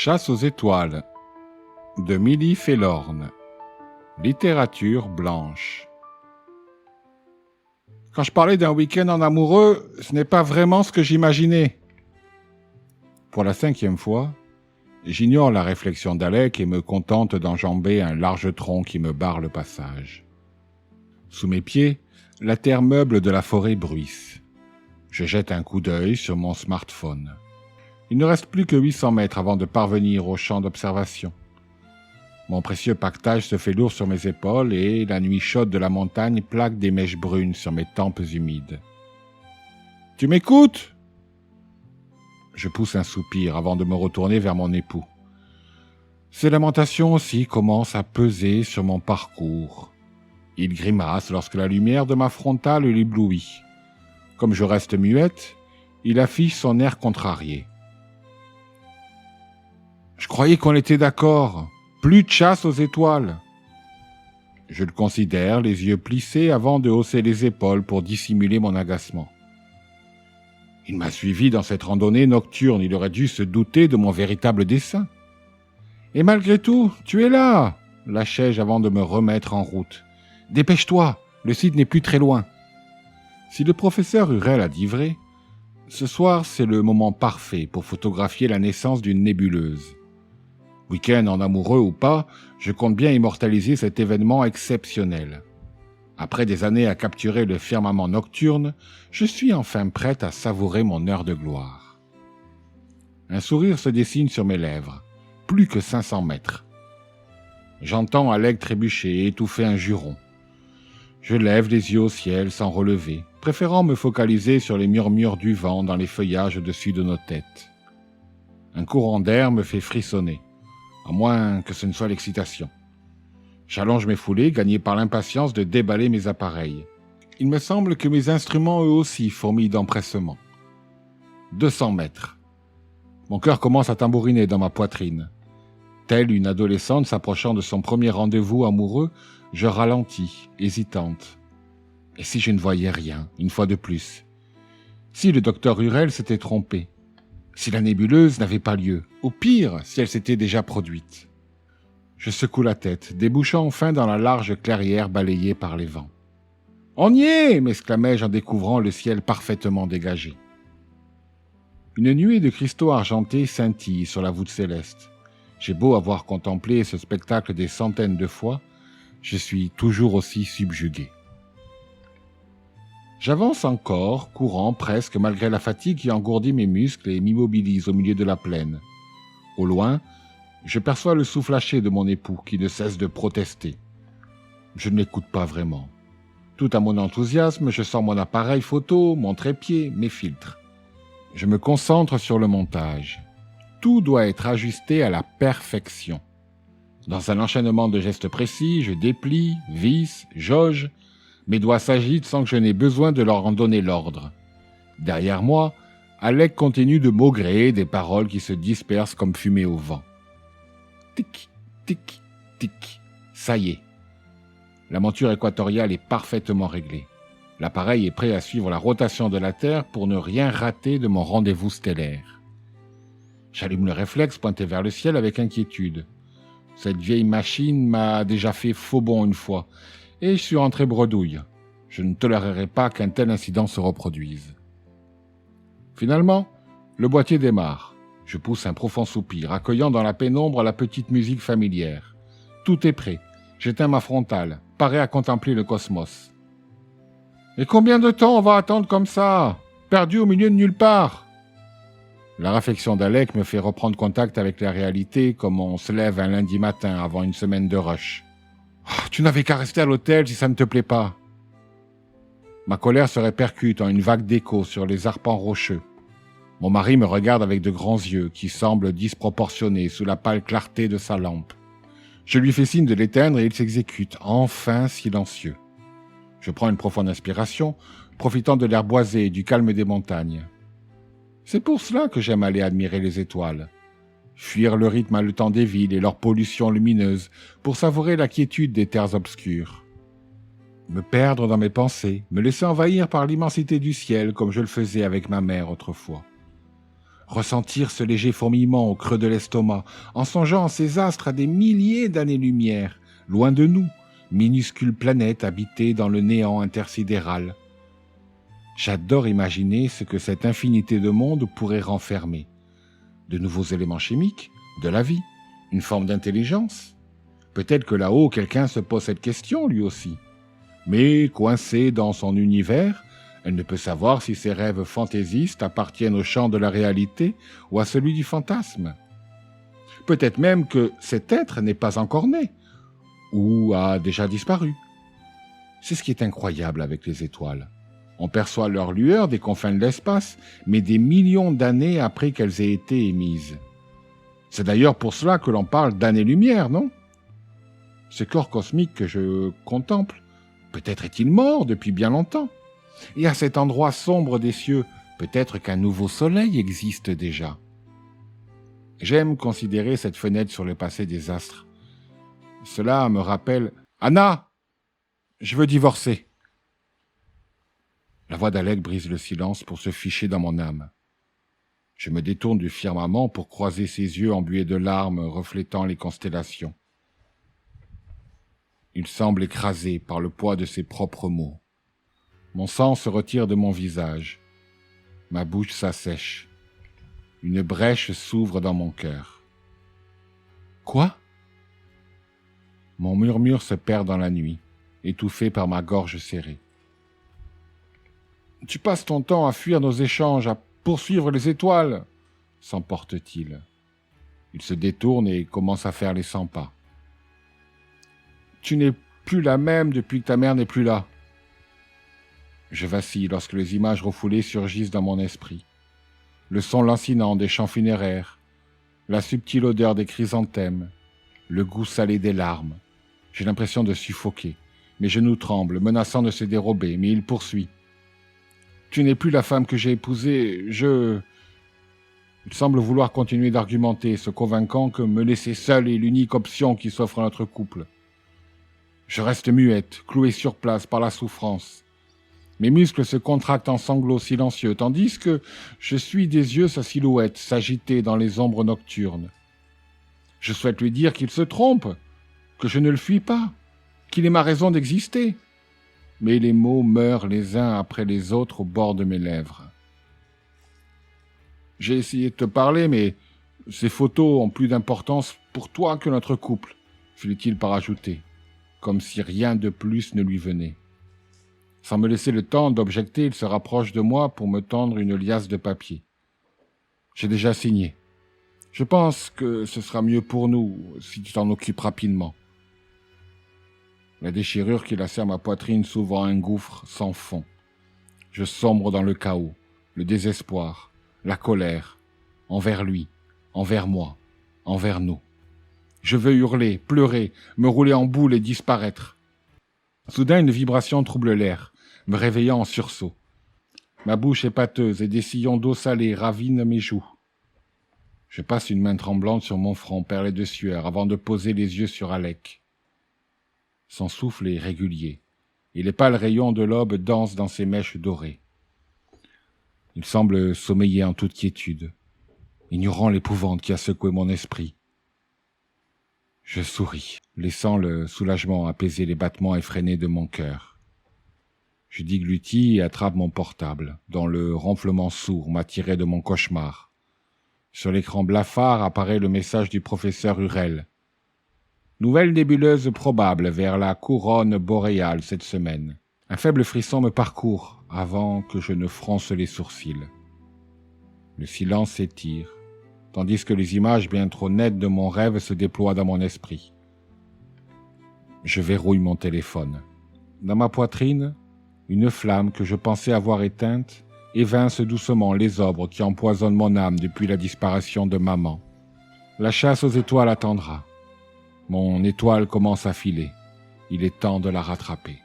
Chasse aux étoiles de Milly Fellhorn. Littérature blanche. Quand je parlais d'un week-end en amoureux, ce n'est pas vraiment ce que j'imaginais. Pour la 5e fois, j'ignore la réflexion d'Alec et me contente d'enjamber un large tronc qui me barre le passage. Sous mes pieds, la terre meuble de la forêt bruisse. Je jette un coup d'œil sur mon smartphone. Il ne reste plus que 800 mètres avant de parvenir au champ d'observation. Mon précieux pactage se fait lourd sur mes épaules et la nuit chaude de la montagne plaque des mèches brunes sur mes tempes humides. « Tu m'écoutes ?» Je pousse un soupir avant de me retourner vers mon époux. Ses lamentations aussi commencent à peser sur mon parcours. Il grimace lorsque la lumière de ma frontale l'éblouit. Comme je reste muette, il affiche son air contrarié. « Je croyais qu'on était d'accord. Plus de chasse aux étoiles. » Je le considère, les yeux plissés avant de hausser les épaules pour dissimuler mon agacement. Il m'a suivi dans cette randonnée nocturne, il aurait dû se douter de mon véritable dessein. « Et malgré tout, tu es là !» lâchai-je avant de me remettre en route. « Dépêche-toi, le site n'est plus très loin. » Si le professeur Hurel a dit vrai, ce soir c'est le moment parfait pour photographier la naissance d'une nébuleuse. Week-end en amoureux ou pas, je compte bien immortaliser cet événement exceptionnel. Après des années à capturer le firmament nocturne, je suis enfin prête à savourer mon heure de gloire. Un sourire se dessine sur mes lèvres. Plus que 500 mètres. J'entends Alec trébucher et étouffer un juron. Je lève les yeux au ciel sans relever, préférant me focaliser sur les murmures du vent dans les feuillages au-dessus de nos têtes. Un courant d'air me fait frissonner, à moins que ce ne soit l'excitation. J'allonge mes foulées, gagné par l'impatience de déballer mes appareils. Il me semble que mes instruments eux aussi fourmillent d'empressement. 200 mètres. Mon cœur commence à tambouriner dans ma poitrine. Telle une adolescente s'approchant de son premier rendez-vous amoureux, je ralentis, hésitante. Et si je ne voyais rien, une fois de plus? Si le docteur Hurel s'était trompé? Si la nébuleuse n'avait pas lieu? Au pire, si elle s'était déjà produite? Je secoue la tête, débouchant enfin dans la large clairière balayée par les vents. « On y est !» m'exclamai-je en découvrant le ciel parfaitement dégagé. Une nuée de cristaux argentés scintille sur la voûte céleste. J'ai beau avoir contemplé ce spectacle des centaines de fois, je suis toujours aussi subjugué. J'avance encore, courant presque malgré la fatigue qui engourdit mes muscles et m'immobilise au milieu de la plaine. Au loin, je perçois le souffle haché de mon époux qui ne cesse de protester. Je ne l'écoute pas vraiment. Tout à mon enthousiasme, je sors mon appareil photo, mon trépied, mes filtres. Je me concentre sur le montage. Tout doit être ajusté à la perfection. Dans un enchaînement de gestes précis, je déplie, visse, jauge. Mes doigts s'agitent sans que je n'ai besoin de leur en donner l'ordre. Derrière moi, Alec continue de maugréer des paroles qui se dispersent comme fumée au vent. Tic, tic, tic. Ça y est. La monture équatoriale est parfaitement réglée. L'appareil est prêt à suivre la rotation de la Terre pour ne rien rater de mon rendez-vous stellaire. J'allume le réflexe pointé vers le ciel avec inquiétude. Cette vieille machine m'a déjà fait faux bond une fois, et je suis rentré bredouille. Je ne tolérerai pas qu'un tel incident se reproduise. Finalement, le boîtier démarre. Je pousse un profond soupir, accueillant dans la pénombre la petite musique familière. Tout est prêt. J'éteins ma frontale, paré à contempler le cosmos. « Et combien de temps on va attendre comme ça, perdu au milieu de nulle part ?» La réflexion d'Alec me fait reprendre contact avec la réalité comme on se lève un lundi matin avant une semaine de rush. Oh, « Tu n'avais qu'à rester à l'hôtel si ça ne te plaît pas. » Ma colère se répercute en une vague d'écho sur les arpents rocheux. Mon mari me regarde avec de grands yeux qui semblent disproportionnés sous la pâle clarté de sa lampe. Je lui fais signe de l'éteindre et il s'exécute, enfin silencieux. Je prends une profonde inspiration, profitant de l'air boisé et du calme des montagnes. C'est pour cela que j'aime aller admirer les étoiles. Fuir le rythme haletant des villes et leur pollution lumineuse pour savourer la quiétude des terres obscures. Me perdre dans mes pensées, me laisser envahir par l'immensité du ciel comme je le faisais avec ma mère autrefois. ressentir ce léger fourmillement au creux de l'estomac, en songeant ces astres à des milliers d'années-lumière, loin de nous, minuscules planètes habitées dans le néant intersidéral. J'adore imaginer ce que cette infinité de mondes pourrait renfermer. De nouveaux éléments chimiques, de la vie, une forme d'intelligence. Peut-être que là-haut, quelqu'un se pose cette question lui aussi. Mais, coincée dans son univers, elle ne peut savoir si ses rêves fantaisistes appartiennent au champ de la réalité ou à celui du fantasme. Peut-être même que cet être n'est pas encore né, ou a déjà disparu. C'est ce qui est incroyable avec les étoiles. On perçoit leur lueur des confins de l'espace, mais des millions d'années après qu'elles aient été émises. C'est d'ailleurs pour cela que l'on parle d'années-lumière, non? Ce corps cosmique que je contemple, peut-être est-il mort depuis bien longtemps. Et à cet endroit sombre des cieux, peut-être qu'un nouveau soleil existe déjà. J'aime considérer cette fenêtre sur le passé des astres. Cela me rappelle « Anna, je veux divorcer !» La voix d'Alec brise le silence pour se ficher dans mon âme. Je me détourne du firmament pour croiser ses yeux embués de larmes reflétant les constellations. Il semble écrasé par le poids de ses propres mots. Mon sang se retire de mon visage. Ma bouche s'assèche. Une brèche s'ouvre dans mon cœur. Quoi? Mon murmure se perd dans la nuit, étouffé par ma gorge serrée. Tu passes ton temps à fuir nos échanges, à poursuivre les étoiles, s'emporte-t-il. Il se détourne et commence à faire les 100 pas. Tu n'es plus la même depuis que ta mère n'est plus là. Je vacille lorsque les images refoulées surgissent dans mon esprit. Le son lancinant des chants funéraires, la subtile odeur des chrysanthèmes, le goût salé des larmes. J'ai l'impression de suffoquer. Mes genoux tremblent, menaçant de se dérober, mais il poursuit. Tu n'es plus la femme que j'ai épousée, Il semble vouloir continuer d'argumenter, se convainquant que me laisser seule est l'unique option qui s'offre à notre couple. Je reste muette, clouée sur place par la souffrance. Mes muscles se contractent en sanglots silencieux, tandis que je suis des yeux sa silhouette s'agiter dans les ombres nocturnes. Je souhaite lui dire qu'il se trompe, que je ne le fuis pas, qu'il est ma raison d'exister. Mais les mots meurent les uns après les autres au bord de mes lèvres. J'ai essayé de te parler, mais ces photos ont plus d'importance pour toi que notre couple, finit-il par ajouter, comme si rien de plus ne lui venait. Sans me laisser le temps d'objecter, il se rapproche de moi pour me tendre une liasse de papier. J'ai déjà signé. Je pense que ce sera mieux pour nous si tu t'en occupes rapidement. La déchirure qui lacère ma poitrine s'ouvre en un gouffre sans fond. Je sombre dans le chaos, le désespoir, la colère, envers lui, envers moi, envers nous. Je veux hurler, pleurer, me rouler en boule et disparaître. Soudain, une vibration trouble l'air, me réveillant en sursaut. Ma bouche est pâteuse et des sillons d'eau salée ravinent mes joues. Je passe une main tremblante sur mon front perlé de sueur avant de poser les yeux sur Alec. Son souffle est régulier, et les pâles rayons de l'aube dansent dans ses mèches dorées. Il semble sommeiller en toute quiétude, ignorant l'épouvante qui a secoué mon esprit. Je souris, laissant le soulagement apaiser les battements effrénés de mon cœur. Je déglutis et attrape mon portable, dont le ronflement sourd m'attirait de mon cauchemar. Sur l'écran blafard apparaît le message du professeur Hurel. Nouvelle nébuleuse probable vers la couronne boréale cette semaine. Un faible frisson me parcourt avant que je ne fronce les sourcils. Le silence s'étire, tandis que les images bien trop nettes de mon rêve se déploient dans mon esprit. Je verrouille mon téléphone. Dans ma poitrine, une flamme que je pensais avoir éteinte évince doucement les ombres qui empoisonnent mon âme depuis la disparition de maman. La chasse aux étoiles attendra. Mon étoile commence à filer. Il est temps de la rattraper.